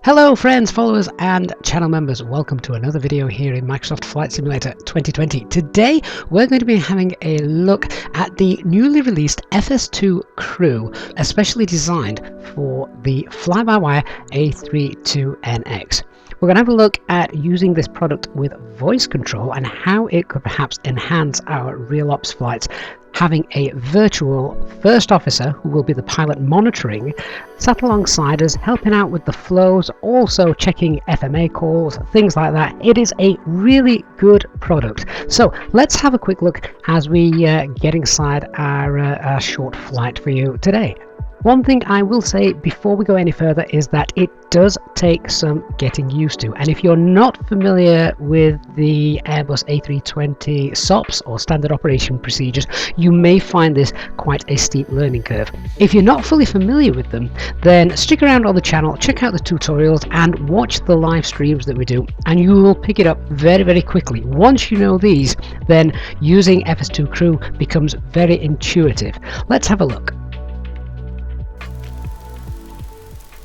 Hello friends, followers and channel members, welcome to another video here in Microsoft Flight Simulator 2020. Today we're going to be having a look at the newly released FS2Crew, especially designed for the Flybywire A32NX. We're going to have a look at using this product with voice control and how it could perhaps enhance our real ops flights, having a virtual first officer who will be the pilot monitoring sat alongside us, helping out with the flows, also checking FMA calls, things like that. It is a really good product. So let's have a quick look as we get inside our short flight for you today. One thing I will say before we go any further is that it does take some getting used to, and if you're not familiar with the Airbus A320 SOPs or standard operation procedures, you may find this quite a steep learning curve. If you're not fully familiar with them, then stick around on the channel, check out the tutorials and watch the live streams that we do, and you will pick it up very quickly. Once you know these, then using FS2Crew becomes very intuitive. Let's have a look.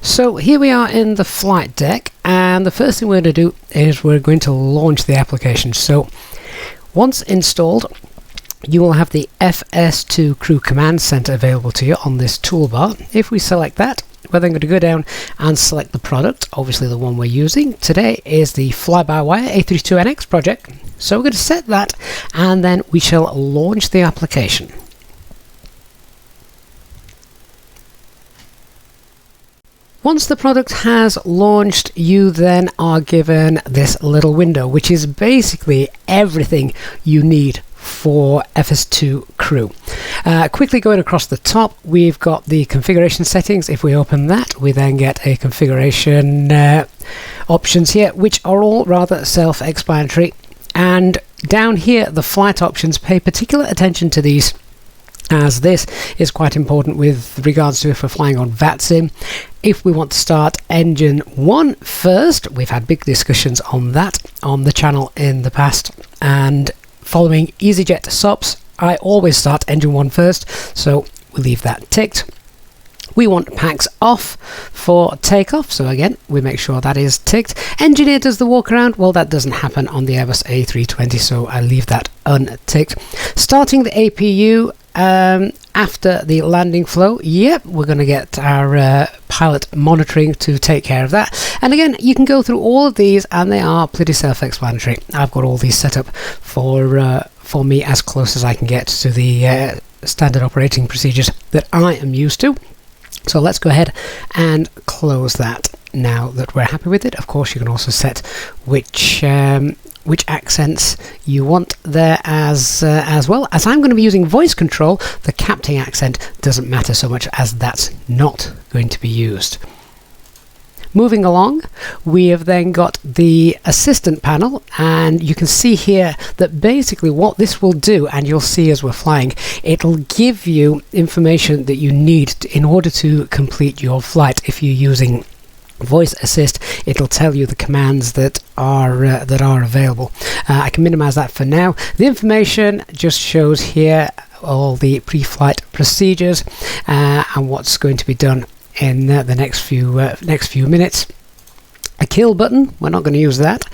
So here we are in the flight deck, and the first thing we're going to do is we're going to launch the application. So once installed, you will have the FS2Crew command center available to you on this toolbar. If we select that, we're then going to go down and select the product. Obviously the one we're using today is the Flybywire A32NX project. So we're going to set that, and then we shall launch the application. Once the product has launched, you then are given this little window, which is basically everything you need for FS2Crew. Quickly going across the top, we've got the configuration settings. If we open that, we then get a configuration options here, which are all rather self-explanatory. And down here, the flight options, pay particular attention to these, as this is quite important with regards to if we're flying on VATSIM. If we want to start engine 1 first, we've had big discussions on that on the channel in the past, and following EasyJet SOPs, I always start engine 1 first, so we leave that ticked. We want packs off for takeoff, so again we make sure that is ticked. Engineer does the walk around, well that doesn't happen on the Airbus A320, so I leave that unticked. Starting the APU after the landing flow, yep, we're going to get our pilot monitoring to take care of that. And again, you can go through all of these and they are pretty self-explanatory. I've got all these set up for me as close as I can get to the standard operating procedures that I am used to. So let's go ahead and close that now that we're happy with it. Of course, you can also set which accents you want there as well. As I'm going to be using voice control, the captain accent doesn't matter so much as that's not going to be used. Moving along, we have then got the assistant panel, and you can see here that basically what this will do, and you'll see as we're flying, it'll give you information that you need in order to complete your flight. If you're using voice assist, it'll tell you the commands that are available. I can minimize that for now. The information just shows here all the pre-flight procedures and what's going to be done in the next few minutes. A kill button, we're not going to use that.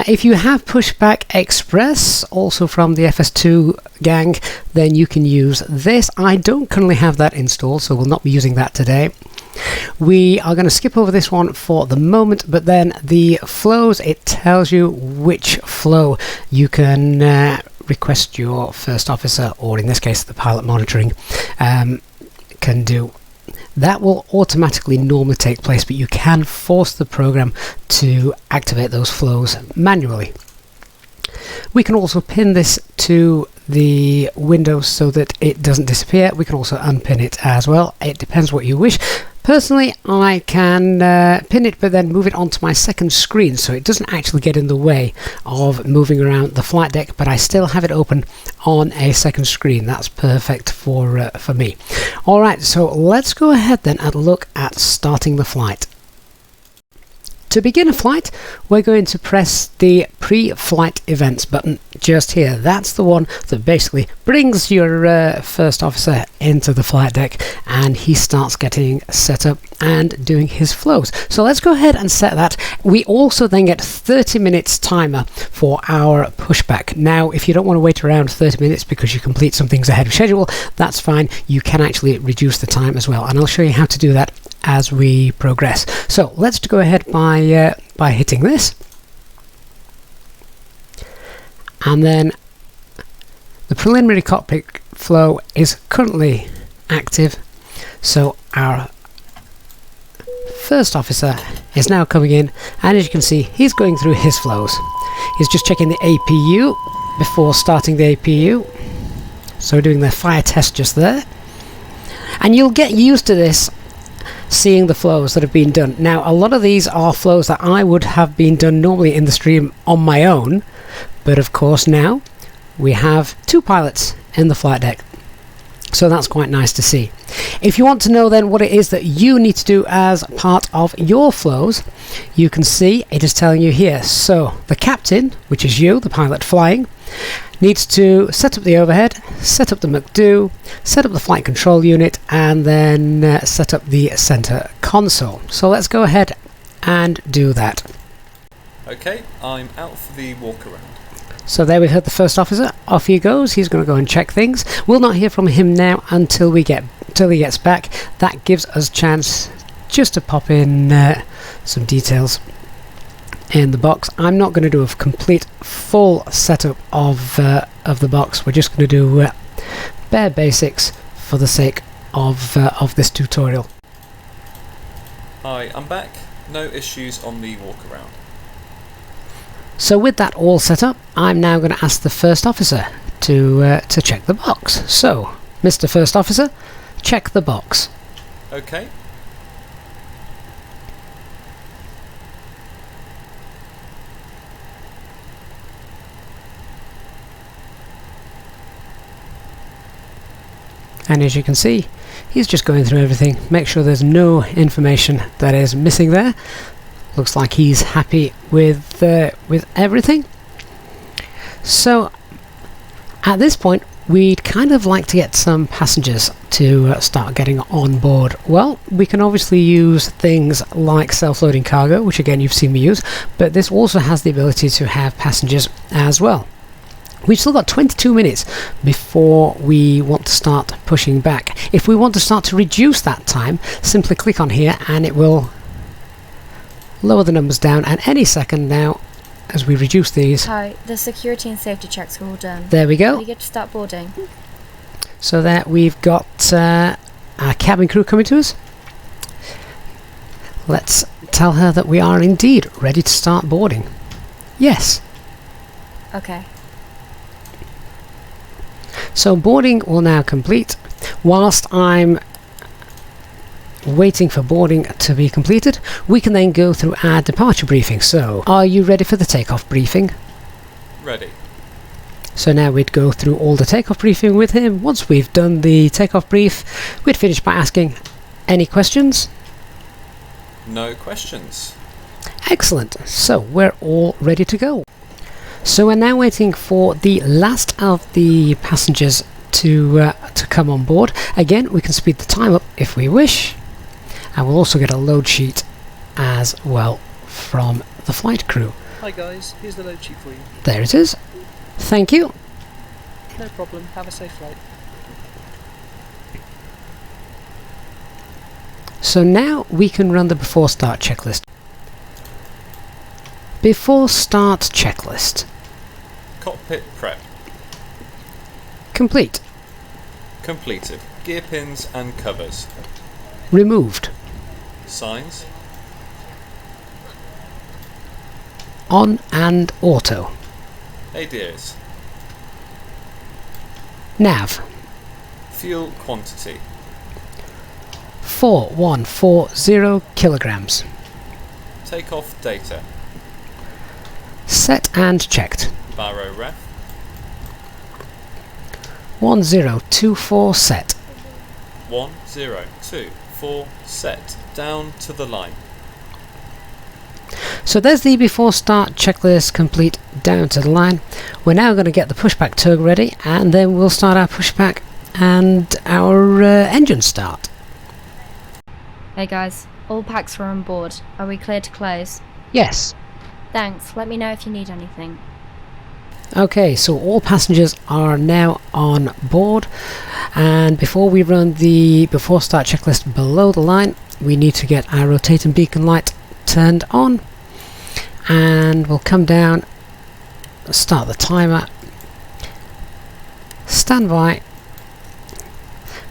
If you have Pushback Express, also from the FS2 gang, then you can use this. I don't currently have that installed, so we'll not be using that today. We are going to skip over this one for the moment, but then the flows, it tells you which flow you can request your first officer, or in this case the pilot monitoring, can do. That will automatically normally take place, but you can force the program to activate those flows manually. We can also pin this to the window so that it doesn't disappear. We can also unpin it as well. It depends what you wish. Personally, I can pin it but then move it onto my second screen, so it doesn't actually get in the way of moving around the flight deck, but I still have it open on a second screen. That's perfect for me. Alright, so let's go ahead then and look at starting the flight. To begin a flight, we're going to press the pre-flight events button just here. That's the one that basically brings your first officer into the flight deck, and he starts getting set up and doing his flows. So let's go ahead and set that. We also then get 30 minutes timer for our pushback. Now, if you don't want to wait around 30 minutes because you complete some things ahead of schedule, that's fine. You can actually reduce the time as well, and I'll show you how to do that as we progress. So let's go ahead by hitting this, and then the preliminary cockpit flow is currently active, so our first officer is now coming in, and as you can see, he's going through his flows. He's just checking the APU before starting the APU, so we're doing the fire test just there, and you'll get used to this, seeing the flows that have been done. Now, a lot of these are flows that I would have been done normally in the stream on my own, but of course now we have two pilots in the flight deck, so that's quite nice to see. If you want to know then what it is that you need to do as part of your flows, you can see it is telling you here. So the captain, which is you, the pilot flying, needs to set up the overhead, set up the McDo, set up the flight control unit, and then set up the center console. So let's go ahead and do that. Okay, I'm out for the walk around. So there we heard the first officer. Off he goes. He's going to go and check things. We'll not hear from him now until he gets back. That gives us a chance just to pop in some details in the box. I'm not going to do a complete full setup of the box. We're just going to do bare basics for the sake of this tutorial. Hi, I'm back. No issues on the walk around. So with that all set up, I'm now going to ask the first officer to check the box. So, Mr. First Officer, check the box. Okay. And as you can see, he's just going through everything. Make sure there's no information that is missing there. Looks like he's happy with everything. So at this point, we'd kind of like to get some passengers to start getting on board. Well, we can obviously use things like self-loading cargo, which again you've seen me use, but this also has the ability to have passengers as well. We've still got 22 minutes before we want to start pushing back. If we want to start to reduce that time, simply click on here and it will lower the numbers down, and any second now as we reduce these. Hi, the security and safety checks are all done. There we go. Are you good to start boarding? So there we've got our cabin crew coming to us. Let's tell her that we are indeed ready to start boarding. Yes. Okay. So boarding will now complete. Whilst I'm waiting for boarding to be completed, we can then go through our departure briefing. So, are you ready for the takeoff briefing? Ready. So now we'd go through all the takeoff briefing with him. Once we've done the takeoff brief, we'd finish by asking any questions. No questions. Excellent. So we're all ready to go. So we're now waiting for the last of the passengers to come on board. Again, we can speed the time up if we wish, and we'll also get a load sheet as well from the flight crew. Hi guys, here's the load sheet for you. There it is. Thank you. No problem, have a safe flight. So now we can run the before start checklist. Before start checklist. Cockpit prep. Complete. Completed. Gear pins and covers. Removed. Signs. On and auto. ADIRS. Nav. Fuel quantity. 4140 kilograms. Takeoff data. Set and checked. Baro ref. 1024 set. 1024 set. Down to the line. So there's the before start checklist complete down to the line. We're now going to get the pushback tug ready, and then we'll start our pushback and our engine start. Hey guys, all packs are on board. Are we clear to close? Yes. Thanks, let me know if you need anything. Okay, so all passengers are now on board, and before we run the before start checklist below the line, we need to get our rotating beacon light turned on, and we'll come down, start the timer, stand by,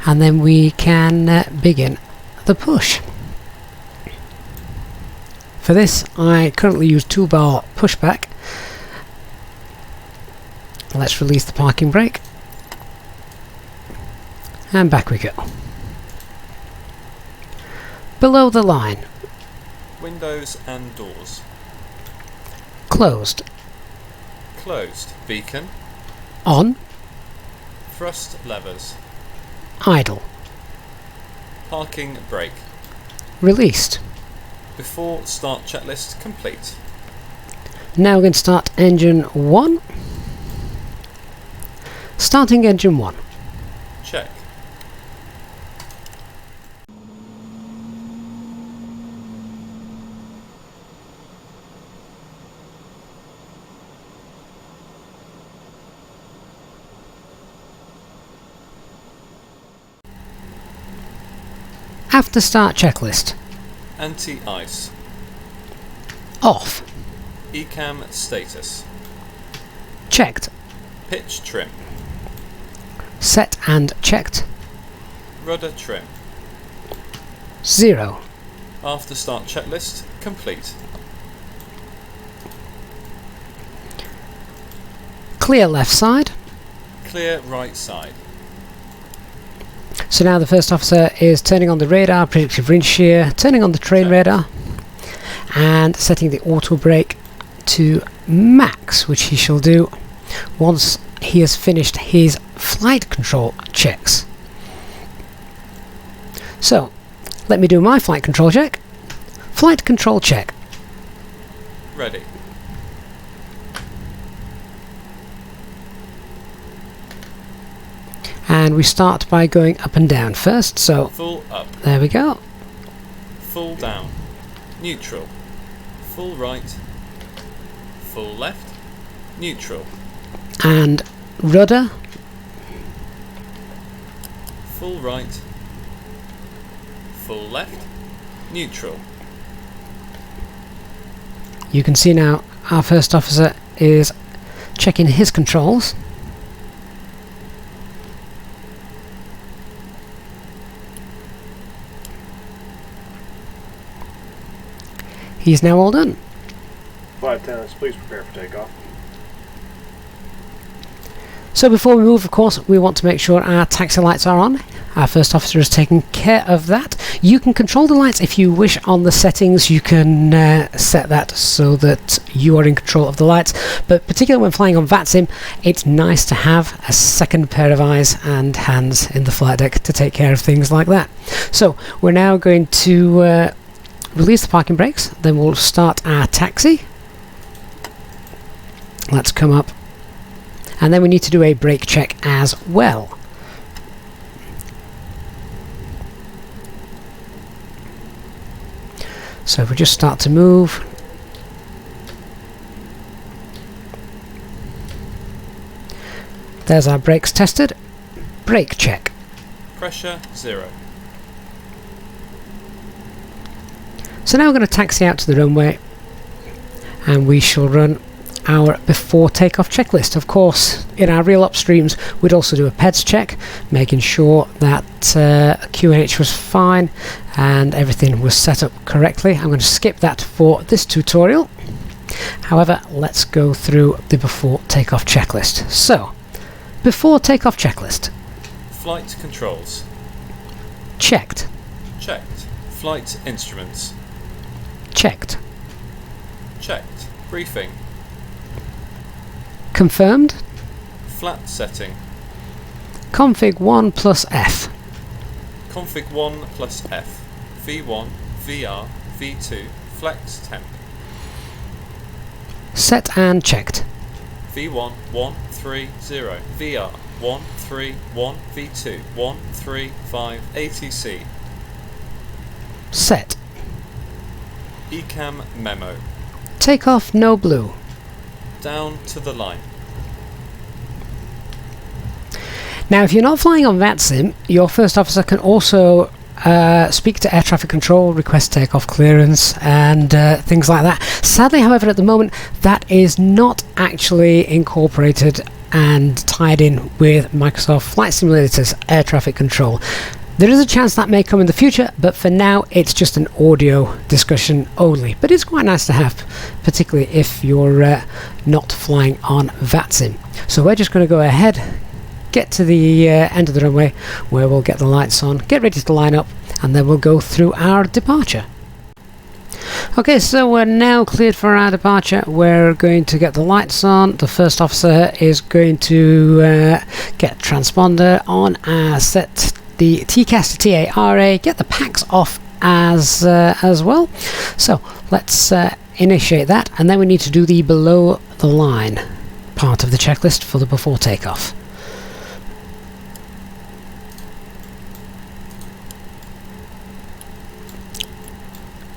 and then we can begin the push. For this I currently use 2-bar pushback. Let's release the parking brake, and back we go. Below the line. Windows and doors. Closed. Closed. Beacon. On. Thrust levers. Idle. Parking brake. Released. Before start checklist complete. Now we're going to start engine 1. Starting engine 1. Check. After start checklist. Anti-ice. Off. ECAM status. Checked. Pitch trim. Set and checked. Rudder trim. 0. After start checklist complete. Clear left side. Clear right side. So now the first officer is turning on the radar, predictive wind shear, turning on the train Check. radar, and setting the auto brake to max, which he shall do once he has finished his flight control checks. So let me do my flight control check. Flight control check. Ready. And we start by going up and down first, so Full up. there we go. Full down. Neutral. Full right. Full left. Neutral. And rudder, Full right. Full left. Neutral. you can see now our first officer is checking his controls. He's now all done. Flight attendants, please prepare for takeoff. So before we move, of course, we want to make sure our taxi lights are on. Our first officer has taken care of that. You can control the lights if you wish on the settings. You can set that so that you are in control of the lights. But particularly when flying on VATSIM, it's nice to have a second pair of eyes and hands in the flight deck to take care of things like that. So we're now going to release the parking brakes. Then we'll start our taxi. Let's come up. And then we need to do a brake check as well. So if we just start to move, there's our brakes tested. Brake check. Pressure 0. So now we're going to taxi out to the runway, and we shall run our before takeoff checklist. Of course, in our real ops streams, we'd also do a PEDS check, making sure that QNH was fine and everything was set up correctly. I'm going to skip that for this tutorial. However, let's go through the before takeoff checklist. So, before takeoff checklist. Flight controls. Checked. Checked. Flight instruments. Checked. Checked. Briefing. Confirmed. Flat setting. Config 1 plus F. Config 1 plus F. V1, VR, V2, flex temp. Set and checked. V1 130, VR 131, V2 135, ATC. Set. ECAM memo. Takeoff no blue. Down to the line. Now, if you're not flying on VATSIM, your first officer can also speak to air traffic control, request takeoff clearance, and things like that. Sadly, however, at the moment, that is not actually incorporated and tied in with Microsoft Flight Simulator's air traffic control. There is a chance that may come in the future, but for now it's just an audio discussion only. But it's quite nice to have, particularly if you're not flying on VATSIM. So we're just going to go ahead, get to the end of the runway where we'll get the lights on, get ready to line up, and then we'll go through our departure. Okay, so we're now cleared for our departure. We're going to get the lights on. The first officer is going to get transponder on, set the TCAS to TARA, get the packs off as well. So let's initiate that, and then we need to do the below the line part of the checklist for the before takeoff.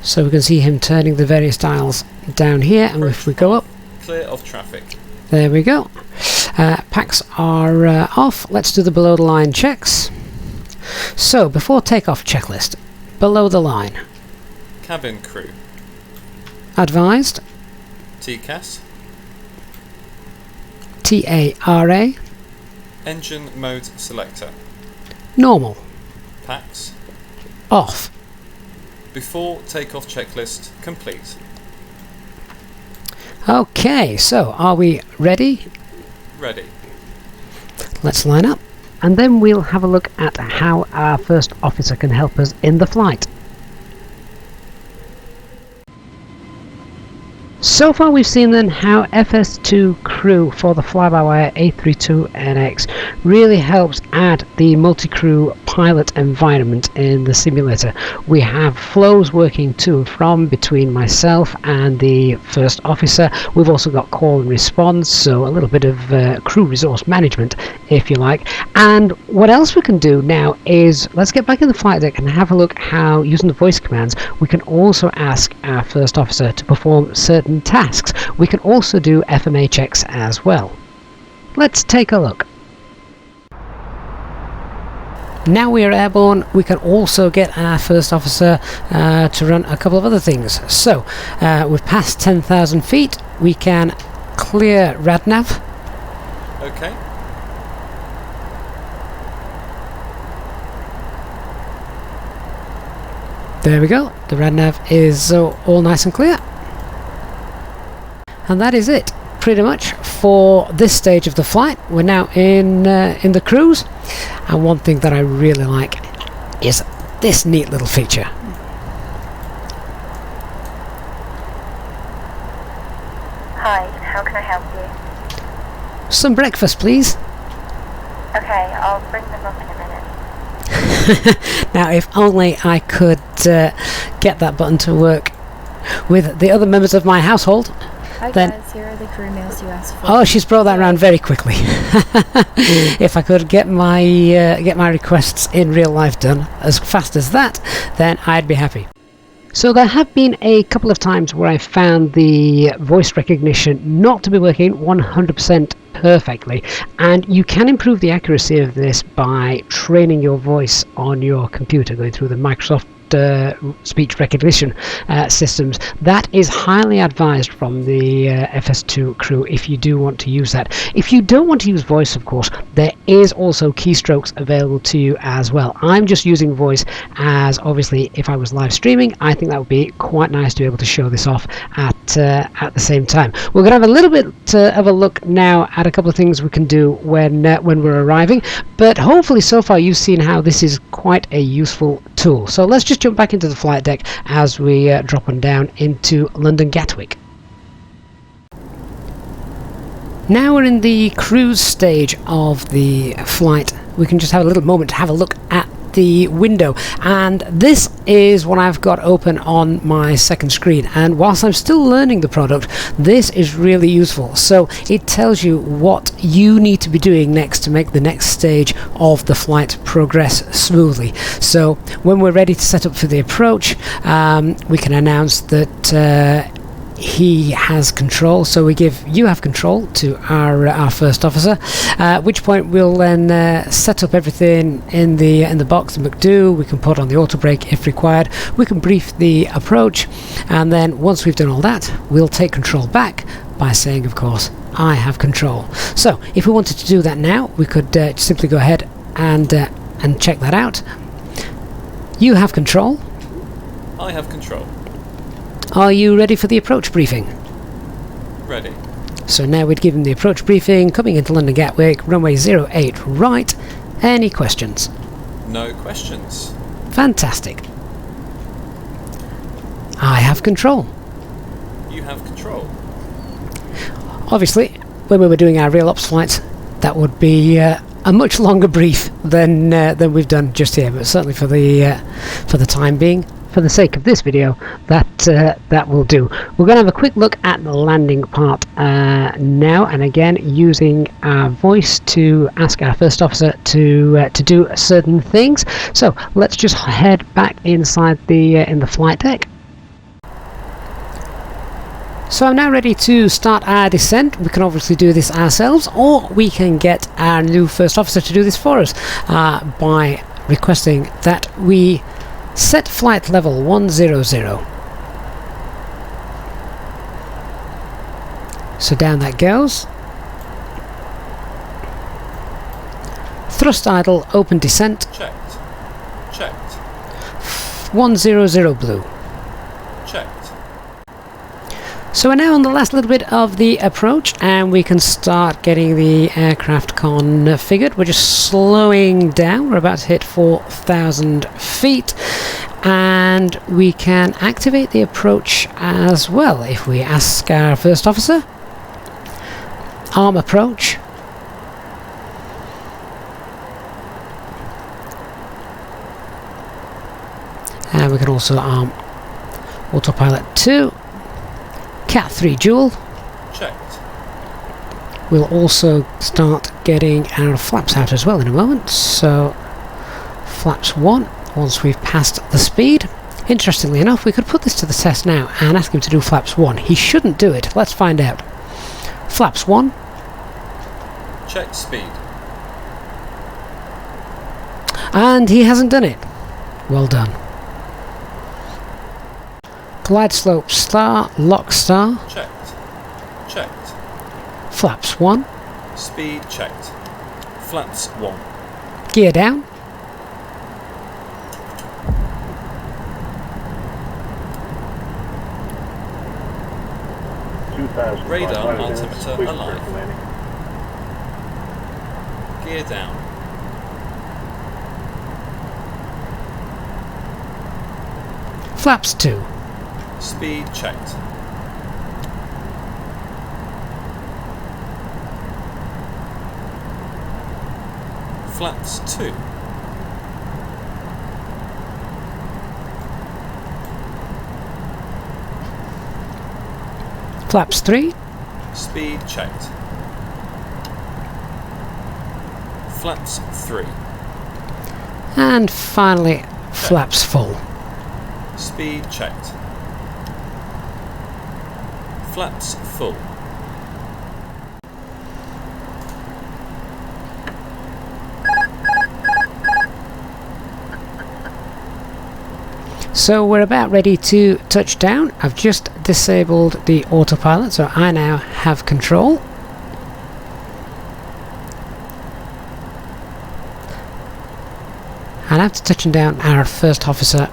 So we can see him turning the various dials down here, and if we go up, Clear of traffic. there we go. Packs are off. Let's do the below the line checks. So before takeoff checklist, below the line. Cabin crew. Advised, TCAS. TARA, Engine mode selector. normal, Packs. off. Before takeoff checklist complete. Okay, so are we ready? Ready. Let's line up, and then we'll have a look at how our first officer can help us in the flight. So far we've seen then how FS2Crew for the Flybywire A32NX really helps add the multi-crew pilot environment in the simulator. We have flows working to and from between myself and the first officer. We've also got call and response, so a little bit of crew resource management, if you like. And what else we can do now is, let's get back in the flight deck and have a look how, using the voice commands, we can also ask our first officer to perform certain tasks. We can also do FMA checks as well. Let's take a look. Now we are airborne, we can also get our first officer to run a couple of other things. So we've passed 10,000 feet, we can clear RadNav. Okay. There we go, the RadNav is all nice and clear. And that is it, pretty much, for this stage of the flight. We're now in the cruise, and one thing that I really like is this neat little feature. Hi, how can I help you? Some breakfast, please. Okay, I'll bring them up in a minute. Now, if only I could get that button to work with the other members of my household. Hi Then- guys, here are the crew meals you asked for. Oh, she's brought that around very quickly. If I could get my requests in real life done as fast as that, then I'd be happy. So there have been a couple of times where I found the voice recognition not to be working 100% perfectly, and you can improve the accuracy of this by training your voice on your computer, going through the Microsoft speech recognition systems. That is highly advised from the FS2Crew if you do want to use that. If you don't want to use voice, of course, there is also keystrokes available to you as well. I'm just using voice as, obviously, if I was live streaming, I think that would be quite nice to be able to show this off at the same time. We're going to have a little bit of a look now at a couple of things we can do when we're arriving, but hopefully so far you've seen how this is quite a useful tool. So let's just jump back into the flight deck as we drop on down into London Gatwick. Now we're in the cruise stage of the flight. We can just have a little moment to have a look at the window, and this is what I've got open on my second screen. And whilst I'm still learning the product, this is really useful. So it tells you what you need to be doing next to make the next stage of the flight progress smoothly. So when we're ready to set up for the approach, we can announce that he has control, so we give "you have control" to our first officer, at which point we'll then set up everything in the box, the McDo. We can put on the auto brake if required, we can brief the approach, and then once we've done all that, we'll take control back by saying, of course, "I have control." So if we wanted to do that now, we could simply go ahead and check that out. You have control. I have control. Are you ready for the approach briefing? Ready. So now we'd give him the approach briefing, coming into London Gatwick, runway 08 right. Any questions? No questions. Fantastic. I have control. You have control. Obviously, when we were doing our real ops flights, that would be a much longer brief than we've done just here, but certainly for the time being, for the sake of this video, that will do. We're going to have a quick look at the landing part now, and again using our voice to ask our first officer to do certain things. So let's just head back inside in the flight deck. So I'm now ready to start our descent. We can obviously do this ourselves, or we can get our new first officer to do this for us by requesting that we set flight level 100. So down that goes. Thrust idle, open descent. Checked. Checked. 100 blue. Checked. So we're now on the last little bit of the approach, and we can start getting the aircraft configured. We're just slowing down. We're about to hit 4,000 feet, and we can activate the approach as well if we ask our first officer. Arm approach. And we can also arm Autopilot 2. Cat 3 dual. Checked. We'll also start getting our flaps out as well in a moment. So flaps 1 once we've passed the speed. Interestingly enough, we could put this to the test now and ask him to do flaps 1. He shouldn't do it. Let's find out. Flaps 1. Check speed. And he hasn't done it. Well done. Glide slope star, lock star. Checked. Checked. Flaps 1. Speed checked. Flaps 1. Gear down. Radar altimeter alive. Gear down. Flaps 2. Speed checked. Flaps 2. Flaps 3. Speed checked. Flaps 3. And finally, flaps full. Speed checked. Flaps full. So we're about ready to touch down. I've just disabled the autopilot, so I now have control. And after touching down, our first officer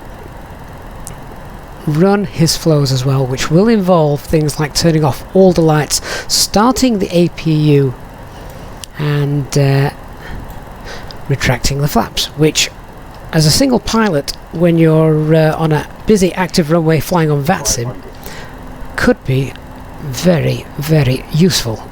run his flows as well, which will involve things like turning off all the lights, starting the APU, and retracting the flaps, which as a single pilot, when you're on a busy active runway flying on VATSIM, could be very, very useful.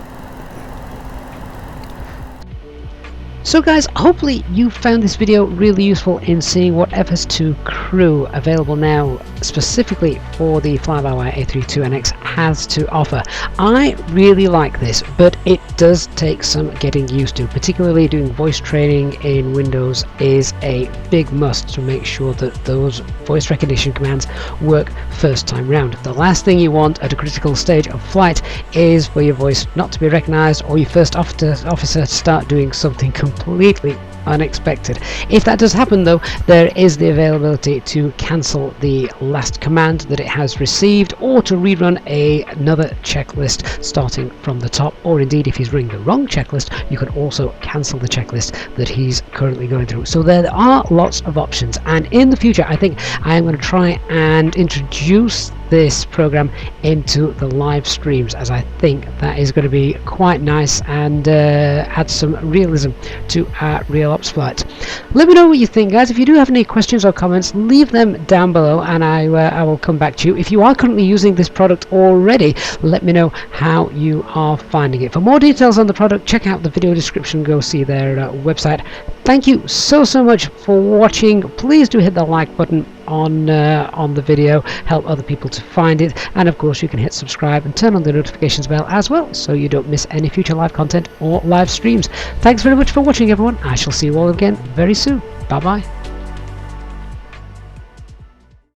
So guys, hopefully you found this video really useful in seeing what FS2Crew, available now specifically for the Flybywire A32NX, has to offer. I really like this, but it does take some getting used to. Particularly doing voice training in Windows is a big must to make sure that those voice recognition commands work first time round. The last thing you want at a critical stage of flight is for your voice not to be recognized, or your first officer to start doing something completely unexpected. If that does happen though, there is the availability to cancel the last command that it has received, or to rerun another checklist starting from the top, or indeed if he's running the wrong checklist, you can also cancel the checklist that he's currently going through. So there are lots of options, and in the future I think I am going to try and introduce this program into the live streams, as I think that is going to be quite nice and add some realism to our real ops flights. Let me know what you think, guys. If you do have any questions or comments, leave them down below and I will come back to you. If you are currently using this product already, let me know how you are finding it. For more details on the product, check out the video description, go see their website. Thank you so much for watching. Please do hit the like button on the video, help other people to find it, and of course you can hit subscribe and turn on the notifications bell as well, so you don't miss any future live content or live streams. Thanks very much for watching, everyone. I shall see you all again very soon. Bye bye.